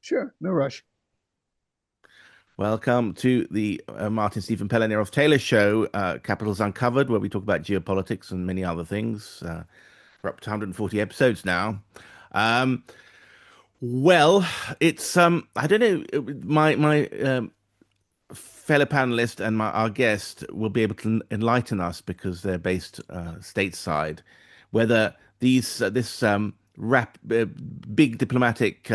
Sure, no rush. Welcome to the Martin Stephen Pellineroff Taylor Show, Capitals Uncovered, where we talk about geopolitics and many other things. We're up to 140 episodes now. Um, well, it's I don't know. My fellow panelist and our guest will be able to enlighten us because they're based stateside, whether this big diplomatic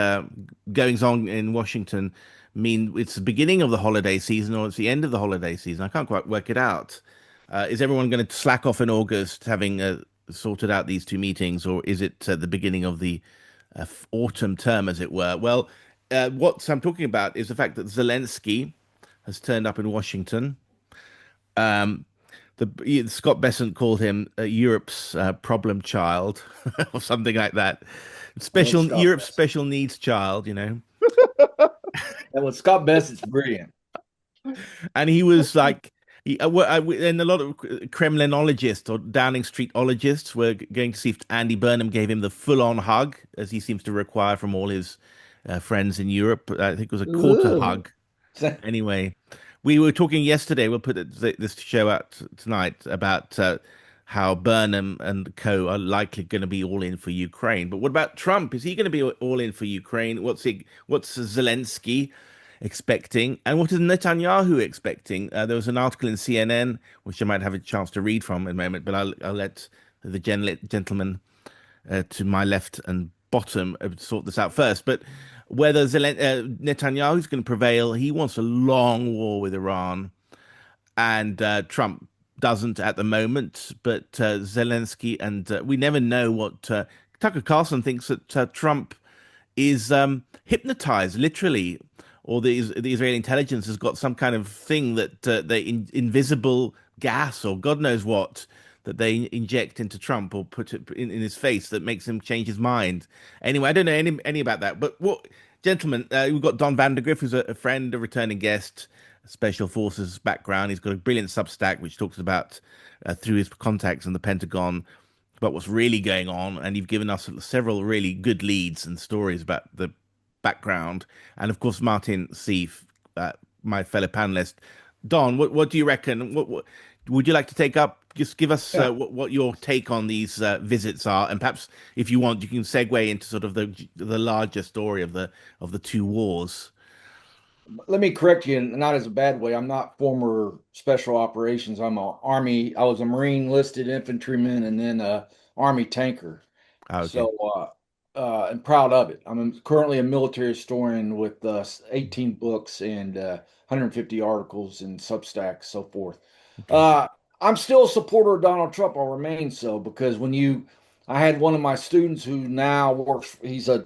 goings on in Washington mean it's the beginning of the holiday season or it's the end of the holiday season. I can't quite work it out. Is everyone going to slack off in August, having sorted out these two meetings, or is it the beginning of the autumn term, as it were? Well, what I'm talking about is the fact that Zelensky has turned up in Washington. Um, Scott Bessent called him Europe's problem child, or something like that. I love Special Scott Europe's Best. special needs child, you know. And with Scott Best, it's brilliant. And he was like, and a lot of Kremlinologists or Downing Streetologists were going to see if Andy Burnham gave him the full-on hug, as he seems to require from all his friends in Europe. I think it was a quarter Ooh. hug. Anyway, we were talking yesterday. We'll put this show out tonight about how Burnham and co are likely going to be all in for Ukraine. But what about Trump? Is he going to be all in for Ukraine? What's Zelensky expecting, and what is Netanyahu expecting? There was an article in CNN which I might have a chance to read from in a moment, but I'll let the gentleman to my left and bottom sort this out first. But whether Netanyahu is going to prevail, he wants a long war with Iran, and Trump doesn't at the moment. But Zelensky and we never know what Tucker Carlson thinks that Trump is hypnotized, literally, or the Israeli intelligence has got some kind of thing that invisible gas or God knows what that they inject into Trump or put it in his face that makes him change his mind. Anyway, I don't know any about that. But what, gentlemen, we've got Don Vandergriff, who's a friend, a returning guest, special forces background. He's got a brilliant Substack which talks about through his contacts in the Pentagon about what's really going on, and you've given us several really good leads and stories about the background. And of course, Martin Seif, my fellow panelist. Don, what do you reckon? What would you like to take up? Just give us Yeah. what your take on these visits are, and perhaps if you want, you can segue into sort of the larger story of the two wars. Let me correct you, and not as a bad way. I'm not former special operations. I'm a Army. I was a Marine listed infantryman and then a Army tanker. Ah, okay. So, I'm proud of it. Currently a military historian with 18 books and 150 articles and Substack, so forth. Okay. Uh, I'm still a supporter of Donald Trump. I'll remain so because I had one of my students who now works, he's a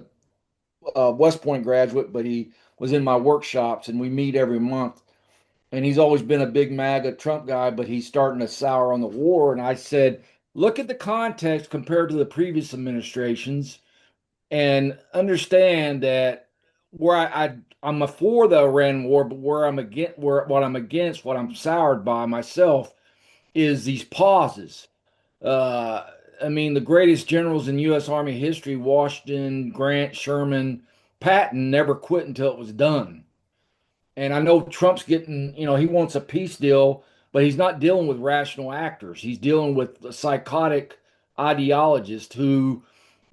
West Point graduate, but he was in my workshops and we meet every month. And he's always been a big MAGA Trump guy, but he's starting to sour on the war. And I said, look at the context compared to the previous administrations and understand that where I'm a for the Iran war, but where I'm against what I'm soured by myself is these pauses. Uh, I mean, the greatest generals in U.S. Army history, Washington, Grant, Sherman, Patton, never quit until it was done. And I know Trump's getting, he wants a peace deal, but he's not dealing with rational actors. He's dealing with a psychotic ideologist who,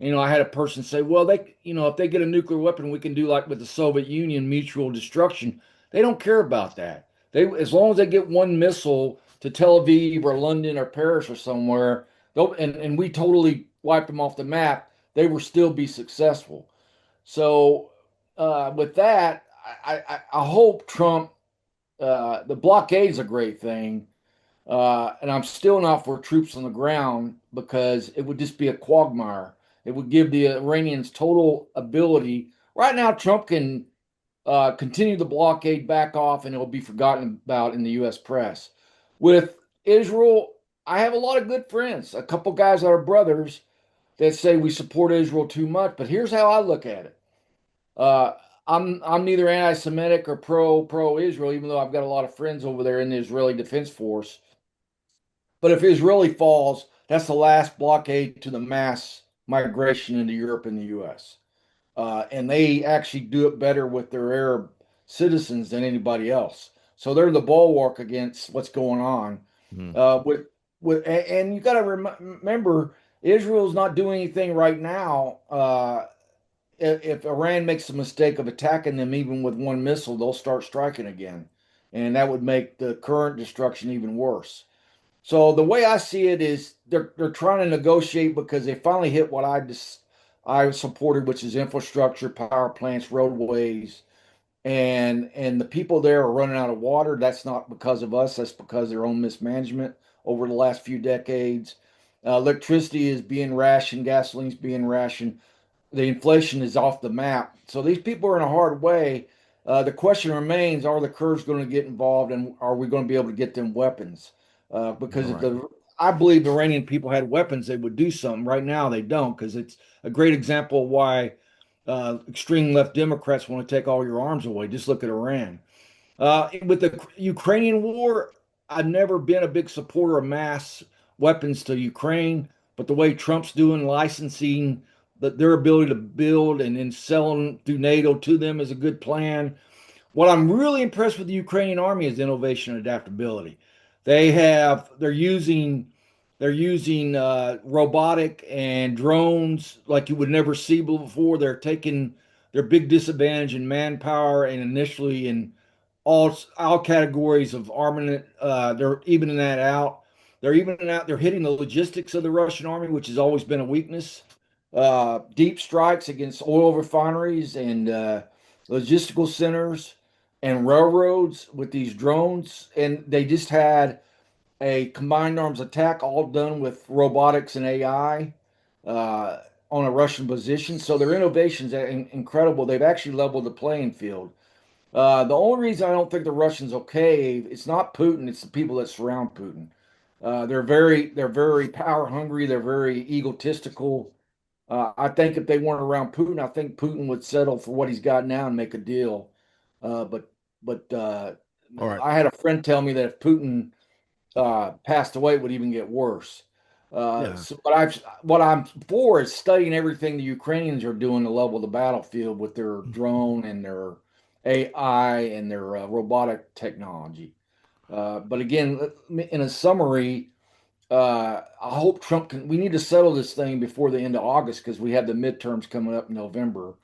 I had a person say, well, if they get a nuclear weapon, we can do like with the Soviet Union, mutual destruction. They don't care about that. As long as they get one missile to Tel Aviv or London or Paris or somewhere, and we totally wiped them off the map, they will still be successful. So with that, I hope Trump. The blockade is a great thing, and I'm still not for troops on the ground because it would just be a quagmire. It would give the Iranians total ability. Right now, Trump can continue the blockade, back off, and it will be forgotten about in the U.S. press. With Israel, I have a lot of good friends. A couple guys that are brothers that say we support Israel too much. But here's how I look at it. Uh, I'm neither anti-Semitic or pro Israel, even though I've got a lot of friends over there in the Israeli Defense Force. But if Israeli falls, that's the last blockade to the mass migration into Europe and the U.S. and they actually do it better with their Arab citizens than anybody else. So they're the bulwark against what's going on. Hmm. And you got to remember, Israel's not doing anything right now. If Iran makes the mistake of attacking them, even with one missile, they'll start striking again, and that would make the current destruction even worse. So the way I see it is they're trying to negotiate because they finally hit what I supported, which is infrastructure, power plants, roadways, and the people there are running out of water. That's not because of us. That's because of their own mismanagement over the last few decades. Electricity is being rationed, gasoline's being rationed, the inflation is off the map. So these people are in a hard way. The question remains: are the Kurds going to get involved, and are we going to be able to get them weapons? Because All if right. the I believe the Iranian people had weapons, they would do something. Right now, they don't, because it's a great example of why extreme left Democrats want to take all your arms away. Just look at Iran. With the Ukrainian war, I've never been a big supporter of mass weapons to Ukraine, but the way Trump's doing licensing, their ability to build and then sell them through NATO to them is a good plan. What I'm really impressed with the Ukrainian army is innovation and adaptability. They're using robotic and drones like you would never see before. They're taking their big disadvantage in manpower and initially in all categories of armament. They're evening that out. They're evening out. They're hitting the logistics of the Russian army, which has always been a weakness. Deep strikes against oil refineries and logistical centers and railroads with these drones. And they just had a combined arms attack, all done with robotics and AI. On a Russian position. So their innovations are incredible. They've actually leveled the playing field. The only reason I don't think the Russians will cave, it's not Putin, it's the people that surround Putin. They're very power hungry. They're very egotistical. I think if they weren't around Putin, I think Putin would settle for what he's got now and make a deal. But All right. I had a friend tell me that if Putin passed away, it would even get worse. Yeah. So what I'm for is studying everything the Ukrainians are doing to level the battlefield with their drone and their AI and their robotic technology. But again, in a summary, I hope Trump can. We need to settle this thing before the end of August because we have the midterms coming up in November,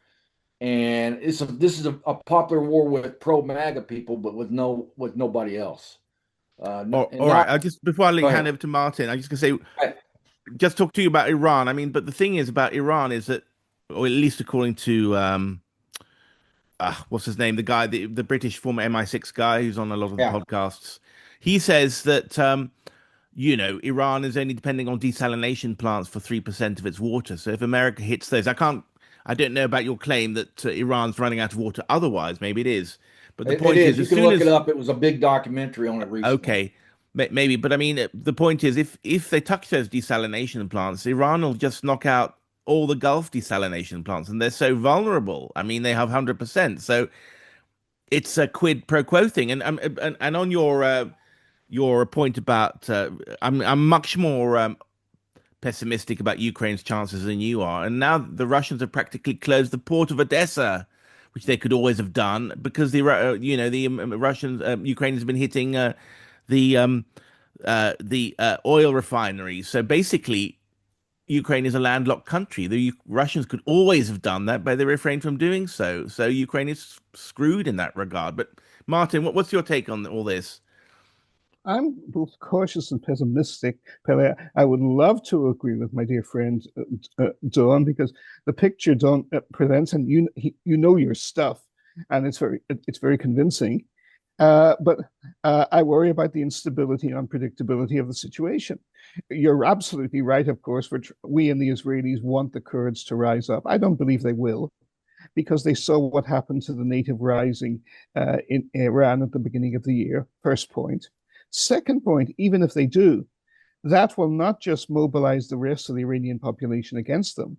and this is a popular war with pro MAGA people, but with nobody else. And All right. not I just before I Go hand ahead. over to Martin, I just gonna say Right. just talk to you about Iran. I mean, but the thing is about Iran is that, or at least according to what's his name, the guy, the British former MI6 guy who's on a lot of the Yeah. podcasts, he says that Iran is only depending on desalination plants for 3% of its water. So if America hits those, I don't know about your claim that Iran's running out of water. Otherwise, maybe it is. But the It point is, is. You as can soon look it as up. It was a big documentary on it recently. okay, maybe, but I mean, the point is, if they touch those desalination plants, Iran will just knock out all the Gulf desalination plants, and they're so vulnerable. I mean, they have 100%. So it's a quid pro quo thing. And on your point about, I'm much more pessimistic about Ukraine's chances than you are. And now the Russians have practically closed the port of Odessa, which they could always have done because the Russians Ukraine has been hitting the oil refineries. So basically, Ukraine is a landlocked country. The Russians could always have done that, but they refrained from doing so. So Ukraine is screwed in that regard. But Martin, what's your take on all this? I'm both cautious and pessimistic, Pele. I would love to agree with my dear friend Don because the picture Don presents, and you know your stuff, and it's very convincing. But I worry about the instability and unpredictability of the situation. You're absolutely right, of course. We and the Israelis want the Kurds to rise up. I don't believe they will, because they saw what happened to the native rising in Iran at the beginning of the year. First point. Second point, even if they do, that will not just mobilize the rest of the Iranian population against them,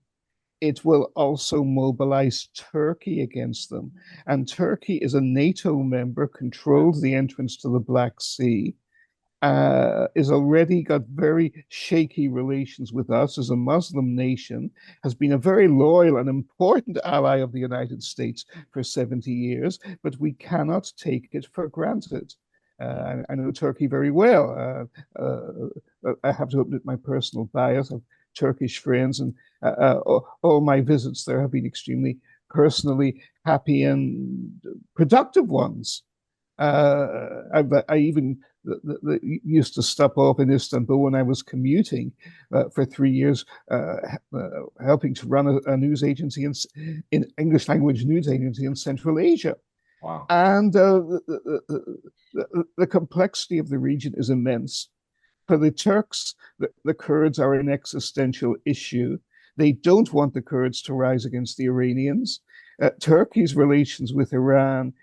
it will also mobilize Turkey against them. And Turkey is a NATO member, controls the entrance to the Black Sea, is already got very shaky relations with us as a Muslim nation, has been a very loyal and important ally of the United States for 70 years, but we cannot take it for granted. I know Turkey very well. I have to admit my personal bias. I have Turkish friends, and all my visits there have been extremely personally happy and productive ones. I even used to stop off in Istanbul when I was commuting for 3 years, helping to run a news agency in English language news agency in Central Asia. Wow. And the complexity of the region is immense. For the Turks, the Kurds are an existential issue. They don't want the Kurds to rise against the Iranians. Turkey's relations with Iran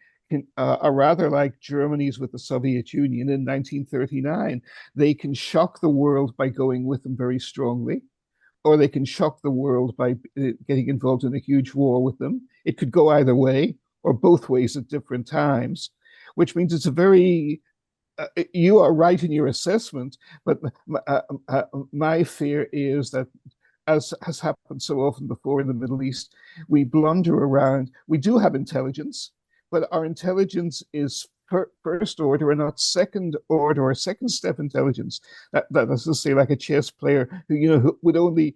are rather like Germany's with the Soviet Union in 1939. They can shock the world by going with them very strongly, or they can shock the world by getting involved in a huge war with them. It could go either way, or both ways at different times, which means it's a very you are right in your assessment, but my fear is that, as has happened so often before in the Middle East, we blunder around. We do have intelligence, but our intelligence is first order and not second order or second step intelligence. That is to say, like a chess player who would only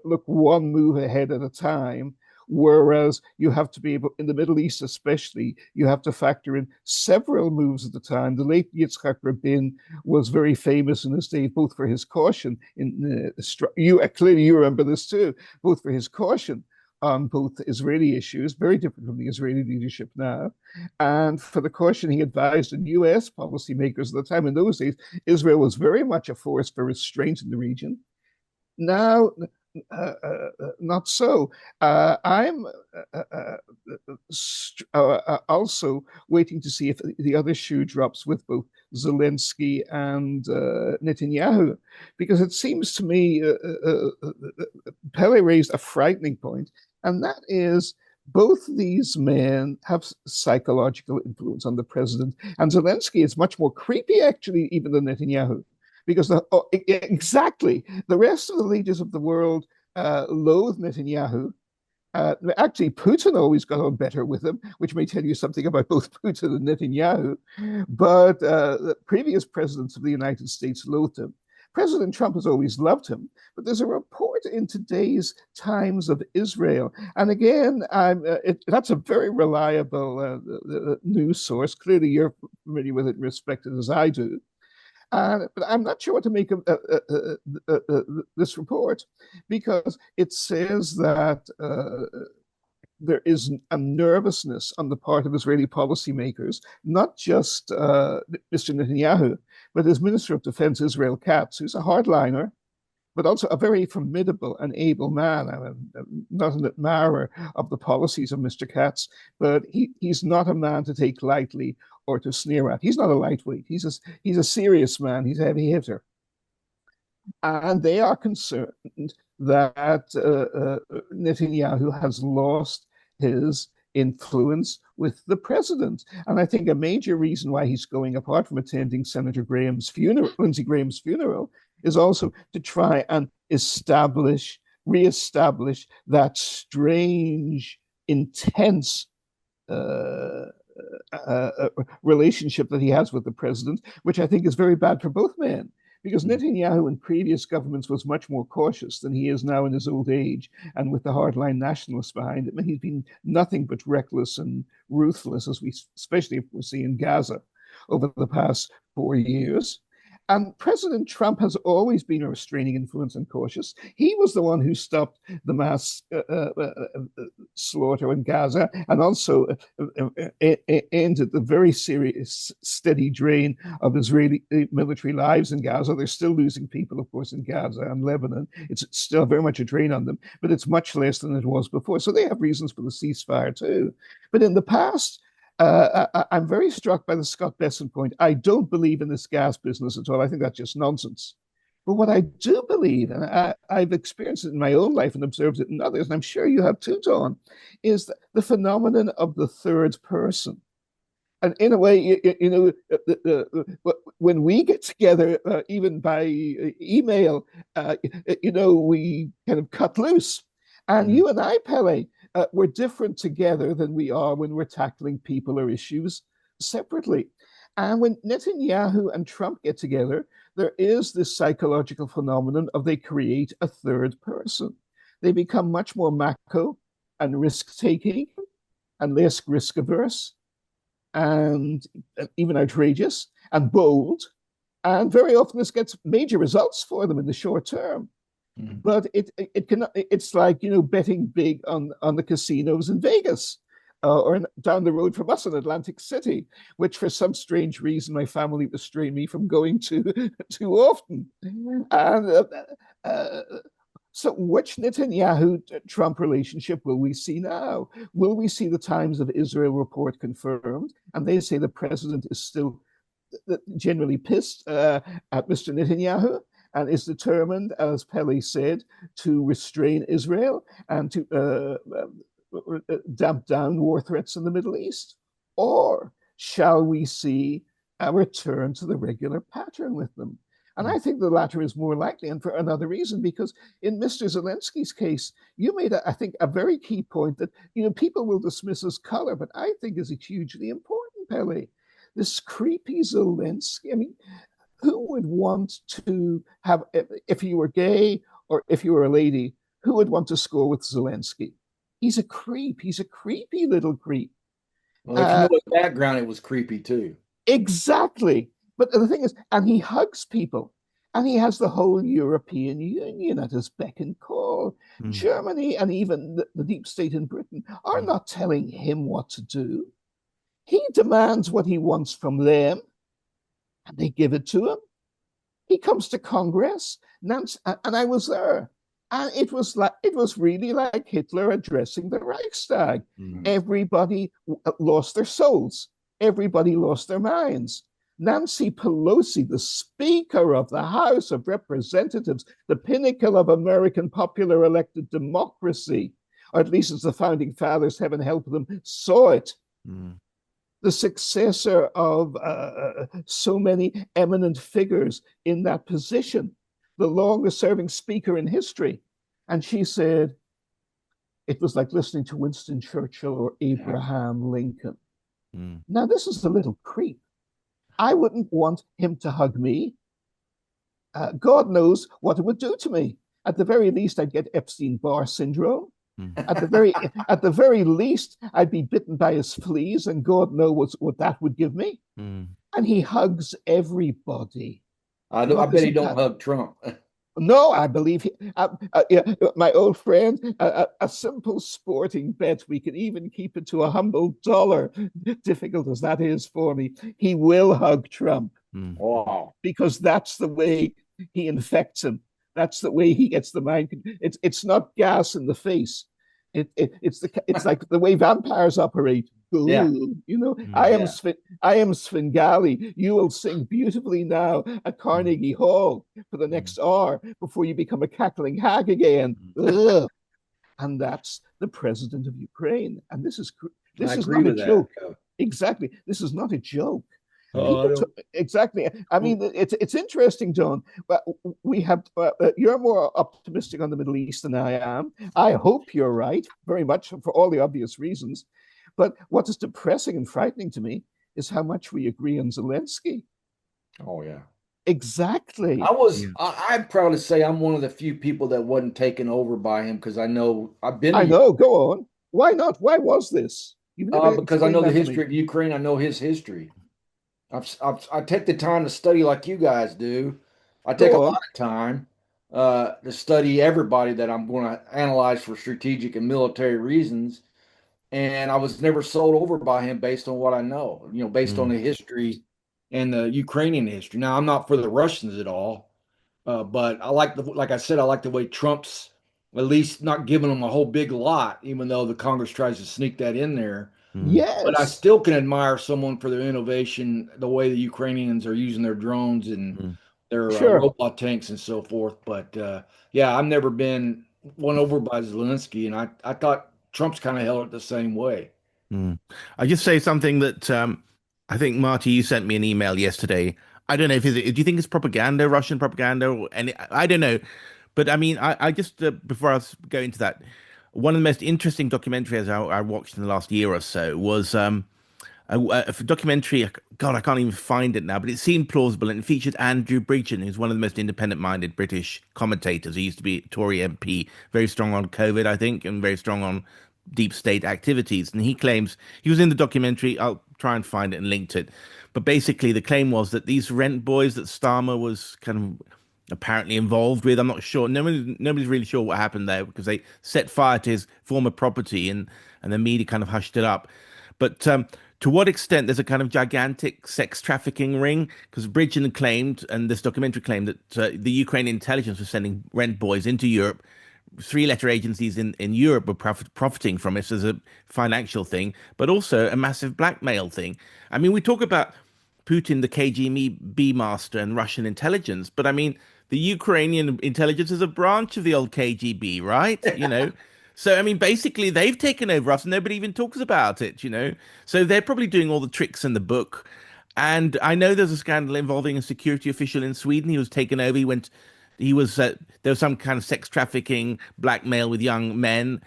look one move ahead at a time. Whereas you have to be able, in the Middle East especially, you have to factor in several moves at the time. The late Yitzhak Rabin was very famous in his day, both for his caution clearly you remember this too, both for his caution on both Israeli issues, very different from the Israeli leadership now, and for the caution he advised in U.S. policymakers at the time. In those days, Israel was very much a force for restraint in the region. Now, not so. I'm also waiting to see if the other shoe drops with both Zelensky and Netanyahu, because it seems to me Pele raised a frightening point, and that is both these men have psychological influence on the president, and Zelensky is much more creepy, actually, even than Netanyahu. Because exactly, the rest of the leaders of the world loathe Netanyahu. Actually, Putin always got on better with him, which may tell you something about both Putin and Netanyahu. But the previous presidents of the United States loathed him. President Trump has always loved him, but there's a report in today's Times of Israel, and again, that's a very reliable news source. Clearly, you're familiar with it and respect it as I do. But I'm not sure what to make of this report, because it says that there is a nervousness on the part of Israeli policymakers, not just Mr. Netanyahu, but his Minister of Defense, Israel Katz, who's a hardliner, but also a very formidable and able man. I'm not an admirer of the policies of Mr. Katz, but he's not a man to take lightly or to sneer at. He's not a lightweight. He's a serious man. He's a heavy hitter. And they are concerned that Netanyahu has lost his influence with the president. And I think a major reason why he's going, apart from attending Senator Graham's funeral, Lindsey Graham's funeral, is also to try and reestablish that strange, intense relationship that he has with the president, which I think is very bad for both men. Because Netanyahu in previous governments was much more cautious than he is now in his old age, and with the hardline nationalists behind him, and he's been nothing but reckless and ruthless, as we especially see in Gaza over the past 4 years. And President Trump has always been a restraining influence and cautious. He was the one who stopped the mass slaughter in Gaza, and also ended the very serious, steady drain of Israeli military lives in Gaza. They're still losing people, of course, in Gaza and Lebanon. It's still very much a drain on them, but it's much less than it was before. So they have reasons for the ceasefire too. But in the past, I'm very struck by the Scott Besson point. I don't believe in this gas business at all. I think that's just nonsense. But what I do believe, and I've experienced it in my own life and observed it in others, and I'm sure you have too, Don, is the phenomenon of the third person. and in a way, when we get together, even by email, we kind of cut loose. And Mm. you and I, Pele, we're different together than we are when we're tackling people or issues separately. And when Netanyahu and Trump get together, there is this psychological phenomenon of they create a third person. They become much more macho and risk taking and less risk averse and even outrageous and bold. And very often this gets major results for them in the short term. Mm. But it's like betting big on the casinos in Vegas. Or down the road from us in Atlantic City, which for some strange reason my family restrained me from going to too often. And so, which Netanyahu-Trump relationship will we see now? Will we see the Times of Israel report confirmed? And they say the president is still generally pissed at Mr. Netanyahu and is determined, as Pele said, to restrain Israel and to damp down war threats in the Middle East? Or shall we see a return to the regular pattern with them? And I think the latter is more likely, and for another reason, because in Mr. Zelensky's case, you made, I think, a very key point that people will dismiss as color, but I think is hugely important, Pele. This creepy Zelensky. I mean, who would want to have, if you were gay or if you were a lady, who would want to score with Zelensky? He's a creep. He's a creepy little creep. Well, if you know his background, it was creepy too. Exactly. But the thing is, and he hugs people, and he has the whole European Union at his beck and call. Germany and even the deep state in Britain are not telling him what to do. He demands what he wants from them, and they give it to him. He comes to Congress, and I was there. And it was really like Hitler addressing the Reichstag. Everybody lost their souls. Everybody lost their minds. Nancy Pelosi, the Speaker of the House of Representatives, the pinnacle of American popular elected democracy, or at least as the founding fathers, heaven help them, saw it. The successor of so many eminent figures in that position, the longest serving speaker in history. And she said, it was like listening to Winston Churchill or Abraham Lincoln. Now, this is a little creep. I wouldn't want him to hug me. God knows what it would do to me. At the very least, I'd get Epstein-Barr syndrome. At the very least, I'd be bitten by his fleas, and God knows what that would give me. And he hugs everybody. I bet he don't hug Trump. No, I believe my old friend, a simple sporting bet. We can even keep it to a humble dollar, difficult as that is for me. He will hug Trump. Wow. Because that's the way he infects him. That's the way he gets the mind. It's not gas in the face. It's like the way vampires operate. Ooh, Yeah. I am Svengali. You will sing beautifully now at Carnegie Hall for the next hour before you become a cackling hag again. And that's the president of Ukraine. And this is not a joke. Exactly. This is not a joke. Exactly. I mean, it's interesting, Don. But we have you're more optimistic on the Middle East than I am. I hope you're right, very much for all the obvious reasons. But what is depressing and frightening to me is how much we agree on Zelensky. Oh yeah, exactly. I'm proud to say I'm one of the few people that wasn't taken over by him because I know I've been. I know. Go on. Why not? Why was this? Because I know the history of Ukraine. I know his history. I take the time to study like you guys do. I take a lot of time to study everybody that I'm going to analyze for strategic and military reasons. And I was never sold over by him based on what I know, based on the history and the Ukrainian history. Now, I'm not for the Russians at all, but like I said, I like the way Trump's at least not giving them a whole big lot, even though the Congress tries to sneak that in there. Yes. But I still can admire someone for their innovation, the way the Ukrainians are using their drones and their robot tanks and so forth. But yeah, I've never been won over by Zelensky, and I thought Trump's kind of held it the same way. I just say something that I think, Marty, you sent me an email yesterday. I don't know if do you think it's propaganda, Russian propaganda, or any? I don't know, but I mean, I just before I go into that, one of the most interesting documentaries I watched in the last year or so was a documentary. God, I can't even find it now, but it seemed plausible, and it featured Andrew Bridgen, who's one of the most independent-minded British commentators. He used to be Tory MP, very strong on COVID, I think, and very strong on deep state activities. And he claims he was in the documentary. I'll try and find it and link to it. But basically, the claim was that these rent boys that Starmer was kind of apparently involved with. I'm not sure. Nobody's really sure what happened there because they set fire to his former property and the media kind of hushed it up. But to what extent there's a kind of gigantic sex trafficking ring? Because Bridgen claimed, and this documentary claimed, that the Ukrainian intelligence was sending rent boys into Europe. Three-letter agencies in Europe were profiting from this as a financial thing, but also a massive blackmail thing. I mean, we talk about Putin, the KGB master, and Russian intelligence, but I mean, the Ukrainian intelligence is a branch of the old KGB, right? You know, so I mean, basically, they've taken over us, and nobody even talks about it. You know, so they're probably doing all the tricks in the book. And I know there's a scandal involving a security official in Sweden. He was taken over. He was there was some kind of sex trafficking, blackmail with young men,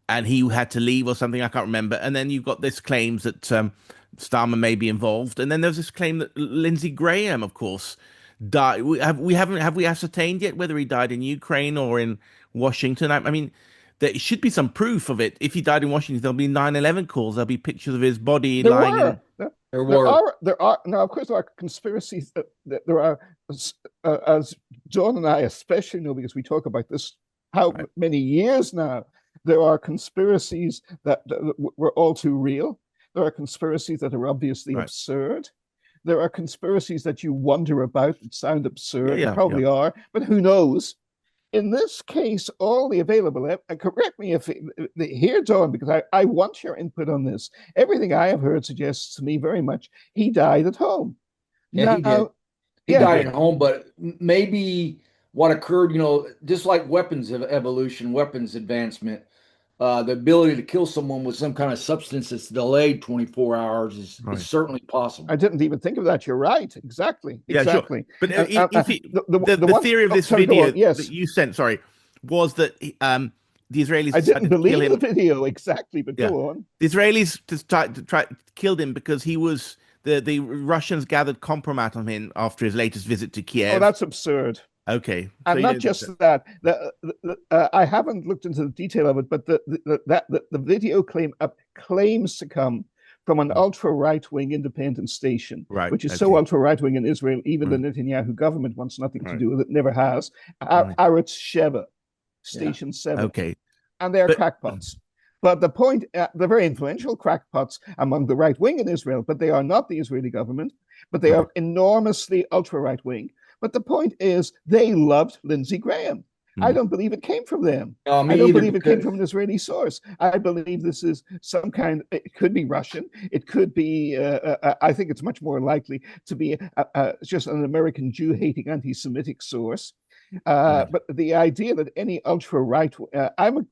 and he had to leave or something. I can't remember. And then you've got this claims that Starmer may be involved, and then there's this claim that Lindsey Graham, of course, died. Have we ascertained yet whether he died in Ukraine or in Washington? I mean, there should be some proof of it. If he died in Washington, there'll be 9/11 calls. There'll be pictures of his body There lying were. in. There are now, of course, there are conspiracies. There are, as John and I especially know, because we talk about this how Right, many years now. There are conspiracies that were all too real. There are conspiracies that are obviously right. absurd. There are conspiracies that you wonder about that sound Yeah, absurd and yeah, yeah. probably are, but who knows? In this case, all the available, and correct me if here, Dawn, because I want your input on this. Everything I have heard suggests to me very much he died at home. Yeah, he did. Now, He yeah, died at home, but maybe what occurred, just like weapons of evolution, weapons advancement, the ability to kill someone with some kind of substance that's delayed 24 hours is Right. certainly I possible. didn't even think of that. You're right. Exactly. Yeah, sure. Exactly. But if The the one, theory of oh, this sorry, go video on. that Yes. you sent, sorry, was that the Israelis I didn't decided to kill believe the him. video exactly, but Yeah, go on. the Israelis to try killed him because he was the Russians gathered compromat on him after his latest visit to Oh, Kiev. that's absurd. Okay, so And you not don't think that. just that, I haven't looked into the detail of it, but the video claims to come from an ultra right wing independent station, Right. which is so Okay. ultra right wing in Israel, even the Right. Netanyahu government wants nothing to Right. do with it, never has. Right. Aretz Sheva, Yeah. Station 7, Okay. and they're But crackpots. But the point, they're very influential crackpots among the right wing in Israel, but they are not the Israeli government, but they right. are enormously ultra right wing. But the point is, they loved Lindsey Graham. I Mm. don't believe it came from them. I Me don't either, believe it came because from an Israeli source. I believe this is some kind, it could be Russian. It could be, I think it's much more likely to be just an American Jew hating anti Semitic source. Right. But the idea that any ultra right, I'm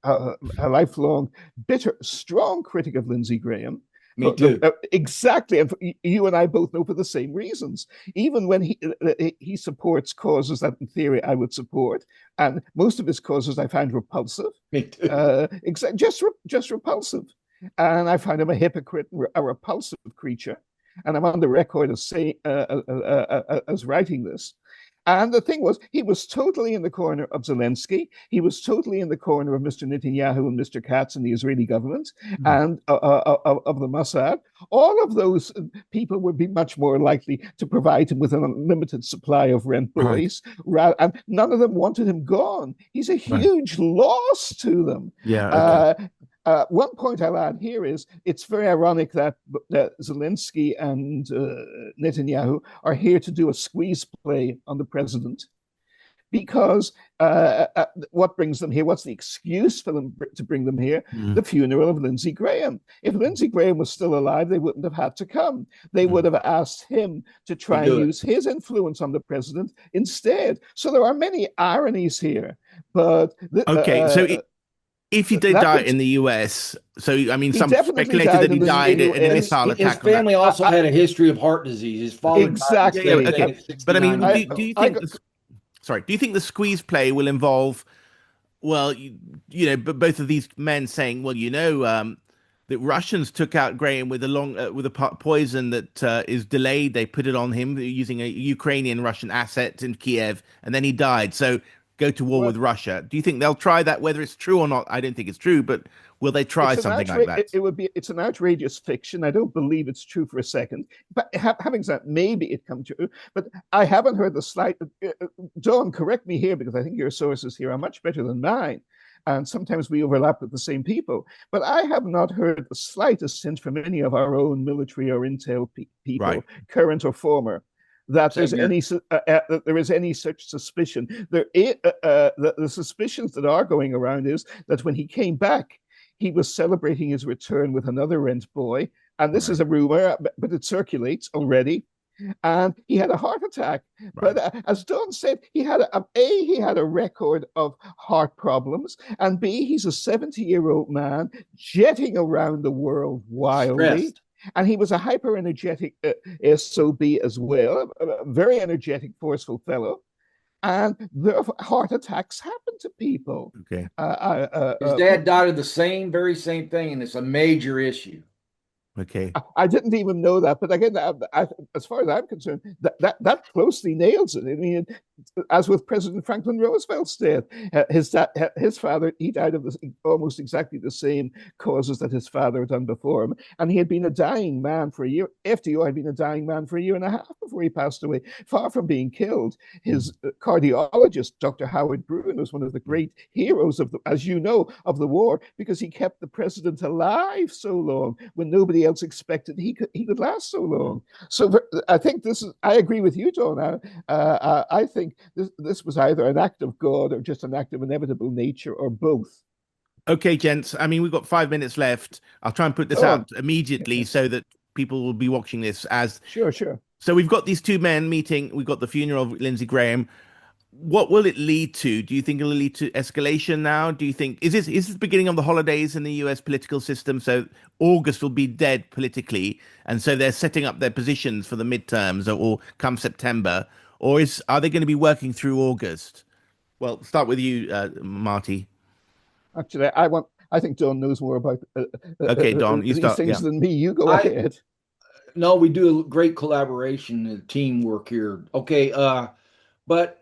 a lifelong, bitter, strong critic of Lindsey Graham. me too. Exactly, and you and I both know for the same reasons. Even when he supports causes that, in theory, I would support, and most of his causes I find repulsive, Me too. just repulsive, and I find him a hypocrite, a repulsive creature. And I'm on the record as saying as writing this. And the thing was, he was totally in the corner of Zelensky. He was totally in the corner of Mr. Netanyahu and Mr. Katz and the Israeli government Mm. and of the Mossad. All of those people would be much more likely to provide him with an unlimited supply of rent Right. boys. And none of them wanted him gone. He's a Right. huge loss to them. Yeah. Okay. Uh, one point I'll add here is it's very ironic that Zelensky and Netanyahu are here to do a squeeze play on the president because what brings them here? What's the excuse for them to bring them here? Mm. The funeral of Lindsey Graham. If Lindsey Graham was still alive, they wouldn't have had to come. They would Mm. have asked him to To try and do it. use his influence on the president instead. So there are many ironies here, but Okay. So If he did That die would in the US, so I mean, he some definitely speculated died that in he the died in a US. missile His attack on that. family also had a history of heart disease. His father died in Yeah, yeah, Exactly. okay. at But I 69 mean, I, do you I think this? Sorry, do you think the squeeze play will involve? Well, but both of these men saying, well, the Russians took out Graham with a poison that is delayed. They put it on him using a Ukrainian Russian asset in Kiev, and then he died. So go to war well, with Russia. Do you think they'll try that? Whether it's true or not, I don't think it's true. But will they try it's an something like that? it's an outrageous fiction. I don't believe it's true for a second. But having said that, maybe it come true. But I haven't heard the slight. Dawn, correct me here because I think your sources here are much better than mine. And sometimes we overlap with the same people. But I have not heard the slightest hint from any of our own military or intel Right, people, current or former, that Same there's here. that there is any such suspicion. The suspicions that are going around is that when he came back, he was celebrating his return with another rent boy, and this is right, a rumor, but it circulates already. And he had a heart attack. But right. as Don said, he had a record of heart problems, and B, he's a 70-year-old man jetting around the world wildly. Stressed. And he was a hyper energetic SOB as well, a very energetic, forceful fellow. And the heart attacks happen to people. Okay, His dad died of the very same thing, and it's a major issue. okay. I didn't even know that, but again, as far as I'm concerned, that closely nails it. I mean, as with President Franklin Roosevelt's death, his father, he died of almost exactly the same causes that his father had done before him, and he had been a dying man for a year. FDR had been a dying man for a year and a half before he passed away. Far from being killed, his cardiologist, Dr. Howard Bruin, was one of the great heroes as you know, of the war because he kept the president alive so long when nobody else expected he could last so long. So I think I agree with you, John. I think this was either an act of God or just an act of inevitable nature or both. Okay, gents. I mean, we've got 5 minutes left. I'll try and put this Go out on. immediately so that people will be watching this as. Sure, sure. So we've got these two men meeting. We've got the funeral of Lindsey Graham. What will it lead to? Do you think it'll lead to escalation now? Do you think is this the beginning of the holidays in the US political system? So August will be dead politically, and so they're setting up their positions for the midterms or come September, or are they going to be working through August? Well, start with you, Marty. Actually, I think John knows more about Okay, Don, you these start. things Yeah. than me. You go I ahead. No, we do a great collaboration and teamwork here. Okay, but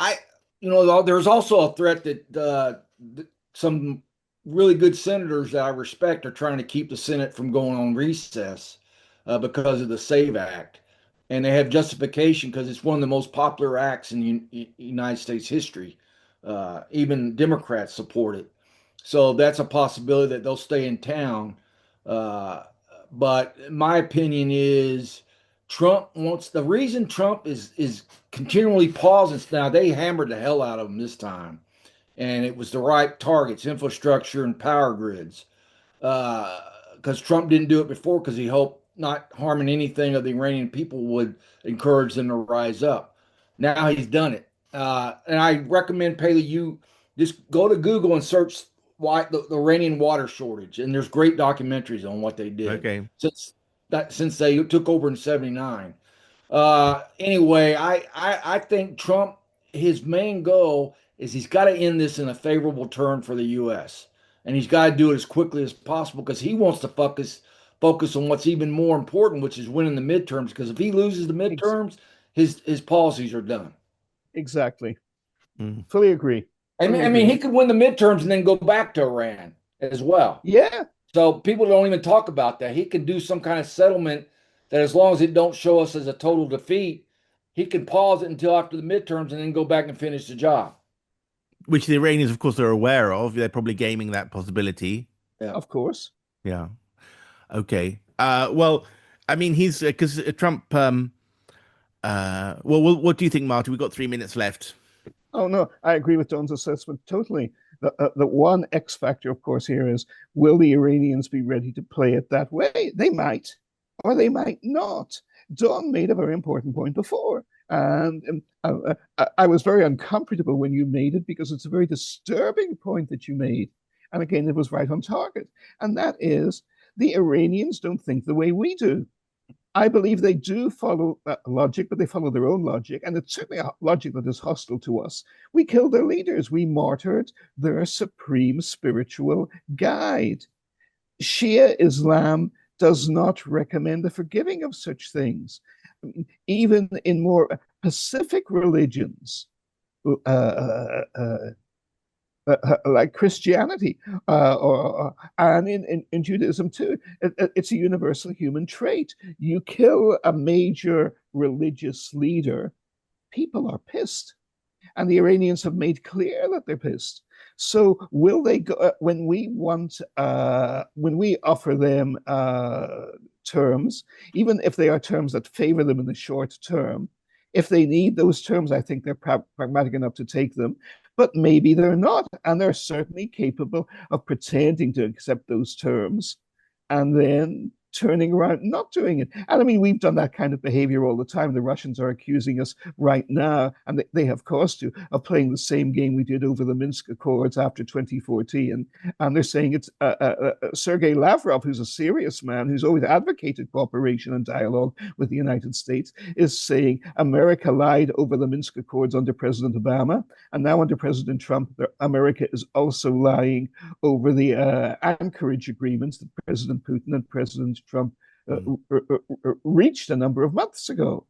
I, there's also a threat that some really good senators that I respect are trying to keep the Senate from going on recess because of the SAVE Act, and they have justification because it's one of the most popular acts in United States history. Even Democrats support it, so that's a possibility that they'll stay in town. Uh, but my opinion is Trump wants the reason Trump is continually pausing. Now they hammered the hell out of him this time, and it was the right targets, infrastructure and power grids. Because Trump didn't do it before because he hoped not harming anything of the Iranian people would encourage them to rise up. Now he's done it, and I recommend Paley you just go to Google and search why the Iranian water shortage, and there's great documentaries on what they did Okay. since they took over in '79. Anyway, I think Trump, his main goal is he's got to end this in a favorable turn for the U.S. and he's got to do it as quickly as possible because he wants to focus on what's even more important, which is winning the midterms. Because if he loses the Ex- midterms, his policies are done. exactly. Mm. Fully agree. Fully I mean, agree. he could win the midterms and then go back to Iran as well. Yeah, So people don't even talk about that. He could do some kind of settlement that, as long as it don't show us as a total defeat, he can pause it until after the midterms and then go back and finish the job. Which the Iranians, of course, are aware of. They're probably gaming that possibility. Yeah. of course. Yeah. Okay. Well, I mean, he's because Trump. What do you think, Marty? We've got 3 minutes left. Oh no, I agree with Don's assessment totally. The one X factor, of course, here is will the Iranians be ready to play it that way? They might, or they might not. Don made a very important point before, and I was very uncomfortable when you made it because it's a very disturbing point that you made. And again, it was right on target. And that is the Iranians don't think the way we do. I believe they do follow logic, but they follow their own logic. And it's certainly a logic that is hostile to us. We killed their leaders, we martyred their supreme spiritual guide. Shia Islam does not recommend the forgiving of such things. Even in more Pacific religions, uh, uh, like Christianity and in Judaism too. It's a universal human trait. You kill a major religious leader, people are pissed. And the Iranians have made clear that they're pissed. So will they go when we offer them terms, even if they are terms that favor them in the short term? If they need those terms, I think they're pragmatic enough to take them, but maybe they're not. And they're certainly capable of pretending to accept those terms and then turning around, not doing it. And I mean, we've done that kind of behavior all the time. The Russians are accusing us right now, and they have cause to, of playing the same game we did over the Minsk Accords after 2014. And they're saying it's Sergei Lavrov, who's a serious man, who's always advocated cooperation and dialogue with the United States, is saying America lied over the Minsk Accords under President Obama. And now under President Trump, America is also lying over the Anchorage agreements that President Putin and President Trump reached a number of months ago.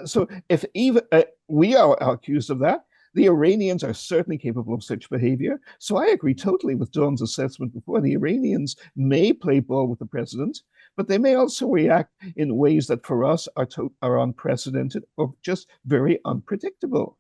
So if even we are accused of that, the Iranians are certainly capable of such behavior. So I agree totally with Don's assessment before. The Iranians may play ball with the president, but they may also react in ways that for us are unprecedented or just very unpredictable.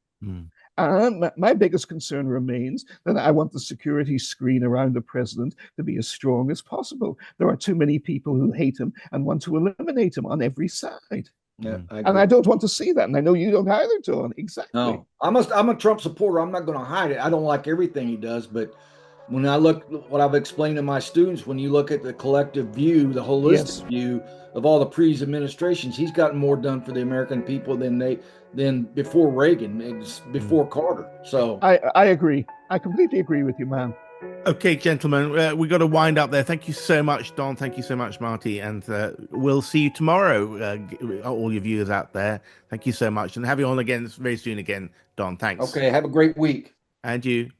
And my biggest concern remains that I want the security screen around the president to be as strong as possible. There are too many people who hate him and want to eliminate him on every side. Yeah, and I don't want to see that. And I know you don't either, Don. Exactly. No, I'm a Trump supporter. I'm not going to hide it. I don't like everything he does, but when I look, what I've explained to my students, when you look at the collective view, the holistic view of all the previous administrations, he's gotten more done for the American people than before Reagan and before Carter. So I agree. I completely agree with you, man. Okay, gentlemen, we got to wind up there. Thank you so much, Don. Thank you so much, Marty. And we'll see you tomorrow, all your viewers out there. Thank you so much. And have you on again very soon again, Don. Thanks. Okay, have a great week. And you.